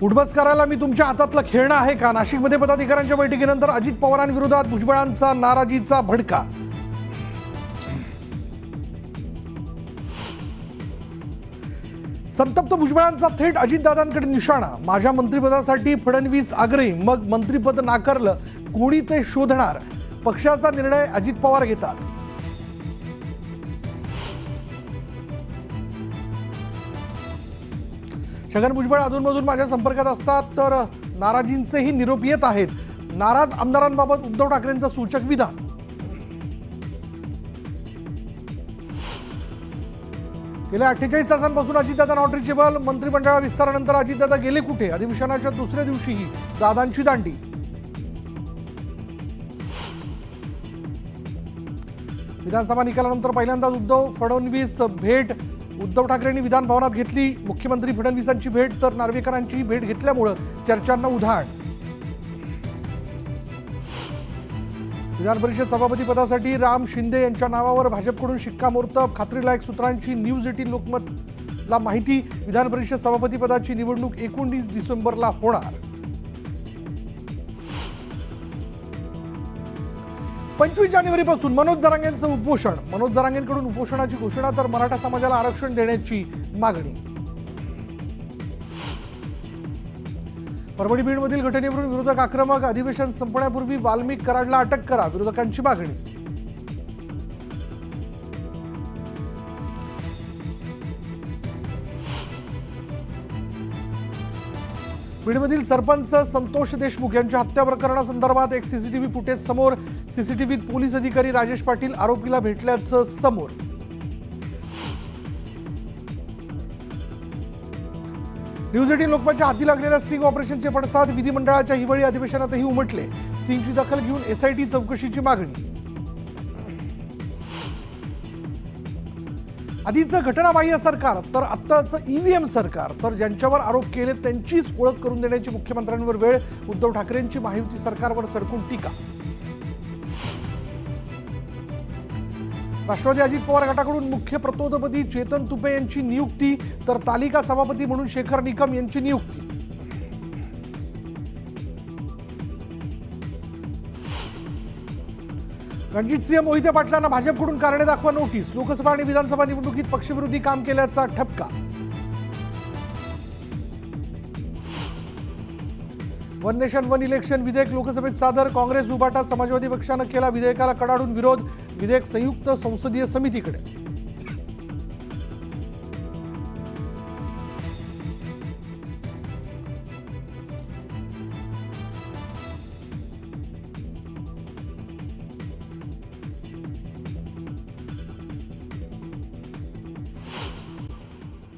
उठबस करायला मी तुमच्या हातातलं खेळणं आहे का? नाशिकमध्ये पदाधिकाऱ्यांच्या बैठकीनंतर अजित पवारांविरोधात भुजबळांचा नाराजीचा भडका. संतप्त भुजबळांचा थेट अजितदादांकडे निशाणा. माझ्या मंत्रिपदासाठी फडणवीस आग्रही, मग मंत्रिपद नाकारलं कोणी ते शोधणार. पक्षाचा निर्णय अजित पवार घेतात. छगन भुजबळ अधूनमधून माझ्या संपर्कात असतात, तर नाराजींचेही निरोप येत आहेत. नाराज आमदारांबाबत उद्धव ठाकरेंचं सूचक विधान. गेल्या 48 तासांपासून अजितदादा नॉट रिचेबल. मंत्रिमंडळ विस्तारानंतर अजितदादा गेले कुठे? अधिवेशनाच्या दुसऱ्या दिवशीही दादांची दांडी. विधानसभा निकालानंतर पहिल्यांदाच उद्धव फडणवीस भेट. उद्धव ठाकरेंनी विधान भवनात घेतली मुख्यमंत्री फडणवीसांची भेट, तर नार्वेकरांची भेट घेतल्यामुळे चर्चांना उधाण. विधान परिषद सभापती पदासाठी राम शिंदे यांच्या नावावर भाजपकडून शिक्कामोर्तब. खात्रीलायक सूत्रांची न्यूज 18 लोकमतला माहिती. विधान परिषद सभापती पदाची निवडणूक 19 डिसेंबरला होणार. 25 जानेवारीपासून मनोज जरांगेंचं उपोषण. मनोज जरांगेंकडून उपोषणाची घोषणा, तर मराठा समाजाला आरक्षण देण्याची मागणी. परभणी बीडमधील घटनेवरून विरोधक आक्रमक. अधिवेशन संपण्यापूर्वी वाल्मिक कराडला अटक करा, विरोधकांची मागणी. बीडमधील सरपंच संतोष देशमुख यांच्या हत्या प्रकरणासंदर्भात एक सीसीटीव्ही फुटेज समोर. सीसीटीव्हीत पोलीस अधिकारी राजेश पाटील आरोपीला भेटल्याचं समोर. न्यूज 18 लोकमतच्या हाती लागलेल्या स्टिंग ऑपरेशनचे पडसाद. विधिमंडळाच्या हिवाळी अधिवेशनातही उमटले. स्टिंगची दखल घेऊन एसआयटी चौकशीची मागणी. आधीचं घटनाबाह्य सरकार, तर आत्ताचं ईव्हीएम सरकार, तर ज्यांच्यावर आरोप केले त्यांचीच ओळख करून देण्याची मुख्यमंत्र्यांवर वेळ. उद्धव ठाकरेंची महायुती सरकारवर सडकून टीका. राष्ट्रवादी अजित पवार गटाकडून मुख्य प्रतोदपदी चेतन तुपे यांची नियुक्ती, तर तालिका सभापती म्हणून शेखर निकम यांची नियुक्ती. रणजितसिंह मोहिते पाटलांना भाजपकडून कारणे दाखवा नोटीस. लोकसभा आणि विधानसभा निवडणुकीत पक्षविरोधी काम केल्याचा ठपका. वन नेशन वन इलेक्शन विधेयक लोकसभेत सादर. काँग्रेस, उभाटा, समाजवादी पक्षानं केला विधेयकाला कडाडून विरोध. विधेयक संयुक्त संसदीय समितीकडे.